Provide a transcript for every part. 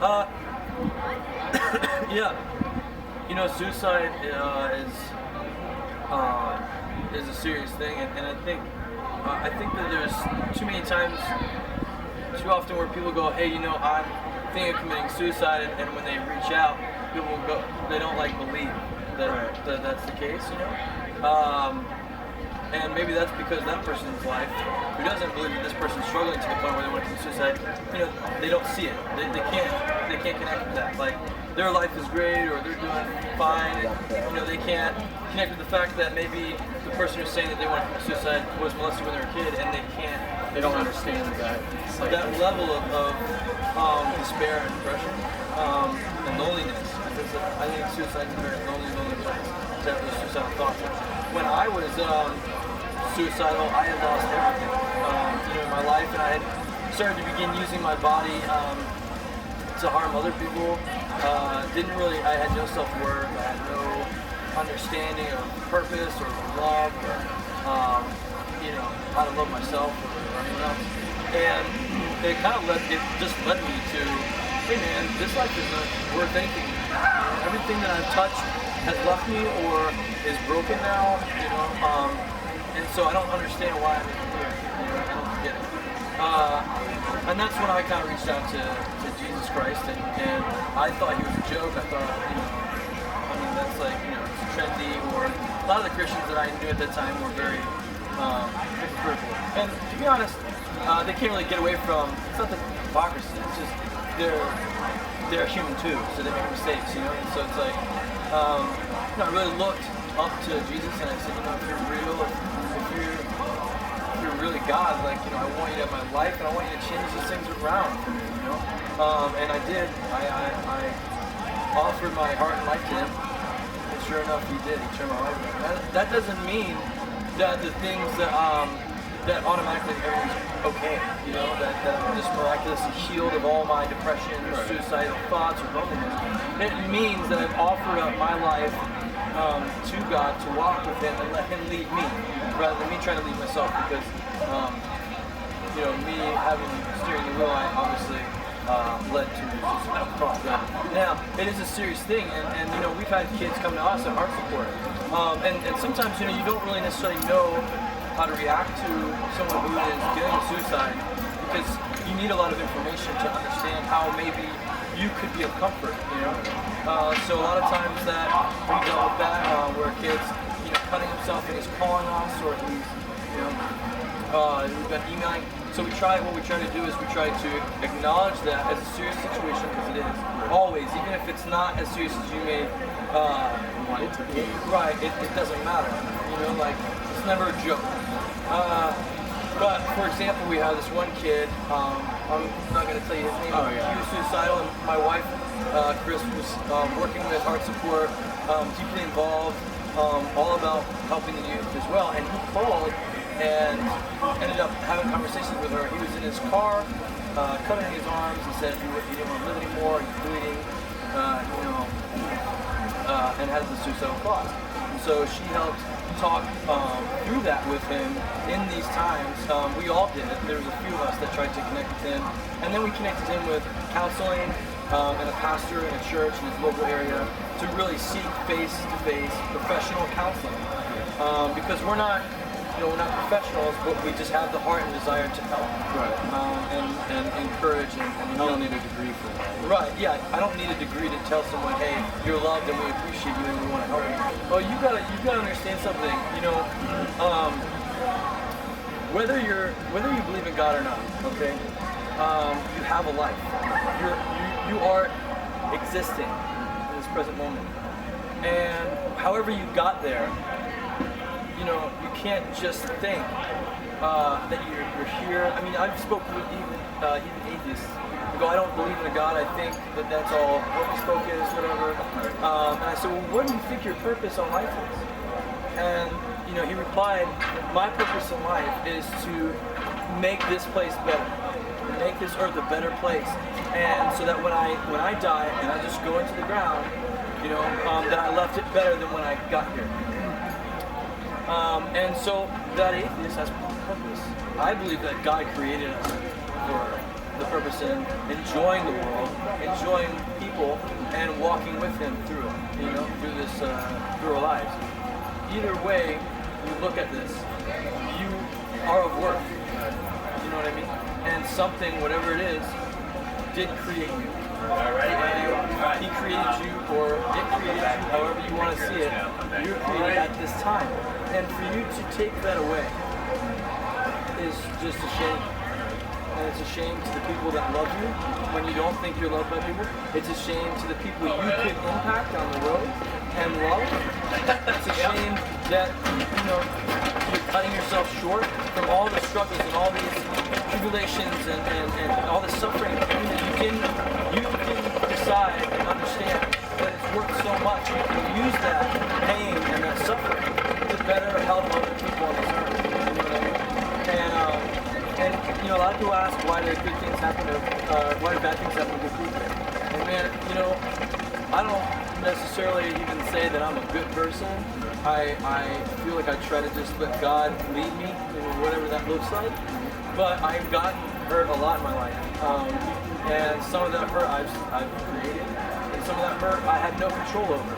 Uh, yeah. Suicide is a serious thing, and I think that there's too many times, too often where people go, hey, I'm thinking of committing suicide, and when they reach out, people go, they don't believe that that's the case, and maybe that's because that person's life, who doesn't believe that this person's struggling to the point where they want to commit suicide, they don't see it. They can't connect with that. Like, their life is great, or they're doing fine, and they can't connect with the fact that maybe the person who's saying that they want to commit suicide was molested when they were a kid, and they don't understand that level of despair and depression and loneliness. I think suicide is a very lonely place to have those suicidal thoughts. When I was suicidal, I had lost everything in my life, and I had started to begin using my body to harm other people. I had no self-worth, I had no understanding of purpose or love, or how to love myself or anyone else. And it just led me to, hey man, this life isn't worth anything. Everything that I've touched has left me or is broken now, and so I don't understand why I'm even here. I don't get it. And that's when I kind of reached out to Jesus Christ, and I thought he was a joke. I thought, that's it's trendy, or a lot of the Christians that I knew at that time were very hypocritical. And to be honest, they can't really get away from, it's not the hypocrisy, it's just they're human too, so they make mistakes, and so it's like, I really looked up to Jesus, and I said, if you're real, if you're really God, I want you to have my life, and I want you to change these things around for me, and I did. I offered my heart and life to him, and sure enough, he did. He turned my life around. That doesn't mean that the things that automatically everything's okay, that I'm just miraculously healed of all my depression or suicidal thoughts or loneliness. It means that I've offered up my life to God to walk with him and let him lead me, rather than me trying to lead myself, because me having steering the wheel, I obviously led to suicidal thoughts. Now, it is a serious thing, and we've had kids come to us at Heart Support, and sometimes you don't really necessarily know how to react to someone who is getting a suicide, because you need a lot of information to understand how maybe you could be of comfort, So a lot of times that we dealt with that, where a kid's, cutting himself and he's calling us, or he's, we've been emailing. So what we try to do is we try to acknowledge that as a serious situation, because it is always, even if it's not as serious as you may want it to be. Right, it doesn't matter, it's never a joke. But for example, we have this one kid, I'm not going to tell you his name, he was suicidal, and my wife, Chris, was working with Heart Support, deeply involved, all about helping the youth as well, and he called and ended up having conversations with her. He was in his car, cutting his arms, and said he didn't want to live anymore, he's bleeding, and has the suicidal thoughts. So she helped talk through that with him in these times. We all did it. There was a few of us that tried to connect with him, and then we connected him with counseling and a pastor in a church in his local area to really seek face-to-face professional counseling, because we're not professionals, but we just have the heart and desire to help, and encourage, and you don't need a degree for that. Right, yeah, I don't need a degree to tell someone, hey, you're loved and we appreciate you and we want to help you. Well, you gotta understand something, whether you believe in God or not, okay, you have a life. You are existing in this present moment. And however you got there, you can't just think that you're here. I mean, I've spoken with even atheists who go, I don't believe in a God, I think that that's all hocus pocus, whatever. And I said, well, what do you think your purpose on life is? And he replied, my purpose in life is to make this place better, make this earth a better place, and so that when I die and I just go into the ground, that I left it better than when I got here. And so that atheist has purpose. I believe that God created us for the purpose in enjoying the world, enjoying people, and walking with Him through it, through this, through our lives. Either way you look at this, you are of worth. You know what I mean? And something, whatever it is, did create you. He created you, or it created you, however you want to see it. You're created at this time. And for you to take that away is just a shame. And it's a shame to the people that love you when you don't think you're loved by people. It's a shame to the people you could impact on the road and love. It's a shame that, you're cutting yourself short from all the struggles and all these tribulations and all the suffering. You can decide and understand that it's worth so much. You can use that pain and that suffering to better help other people on this earth. You know what I mean? And a lot of people ask why do good things happen to, why do bad things happen to good people? And man, I don't necessarily even say that I'm a good person. I feel like I try to just let God lead me in whatever that looks like. But I've gotten hurt a lot in my life. And some of that hurt I've created, and some of that hurt I had no control over.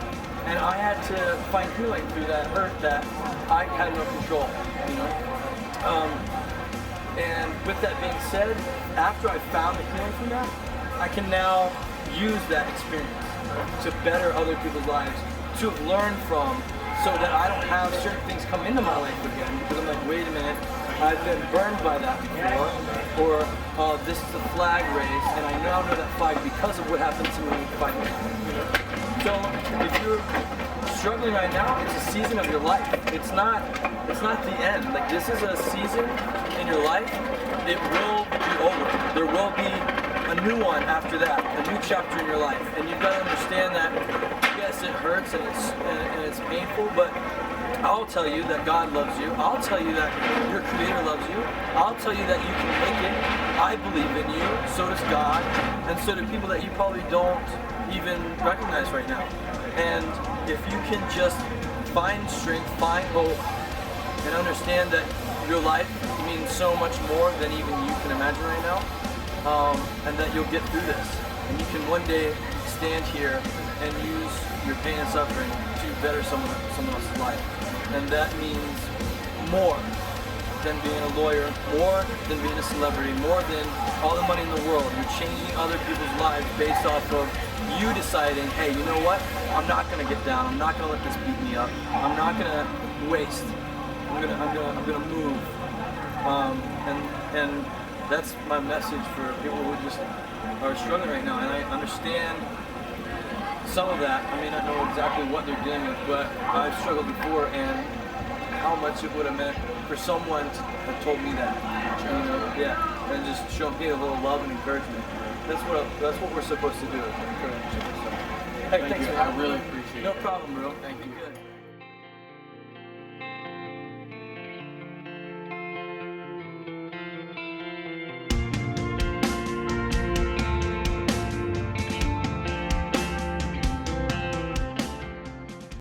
And I had to find healing through that hurt that I had no control, And with that being said, after I found the healing from that, I can now use that experience to better other people's lives, to learn from, so that I don't have certain things come into my life again, because I'm like, wait a minute, I've been burned by that before, or this is a flag raised, and I now know that flag because of what happened to me 5 years ago. So if you're struggling right now, it's a season of your life. It's not the end. Like, this is a season in your life. It will be over. There will be a new one after that, a new chapter in your life. And you've got to understand that, yes, it hurts and it's painful, but I'll tell you that God loves you. I'll tell you that your Creator loves you. I'll tell you that you can make it. I believe in you. So does God. And so do people that you probably don't even recognize right now. And if you can just find strength, find hope, and understand that your life means so much more than even you can imagine right now, and that you'll get through this. And you can one day stand here and use your pain and suffering to better someone else's life. And that means more than being a lawyer, more than being a celebrity, more than all the money in the world. You're changing other people's lives based off of you deciding, hey, you know what? I'm not gonna get down. I'm not gonna let this beat me up. I'm not gonna waste. I'm gonna move. And that's my message for people who just are struggling right now. And I understand some of that. I may not know exactly what they're dealing with, but I've struggled before, and how much it would have meant for someone to have told me that. And just show me a little love and encouragement. That's what we're supposed to do. Encourage. So, hey, thanks. I really appreciate it. No problem, bro. Thank you. Good.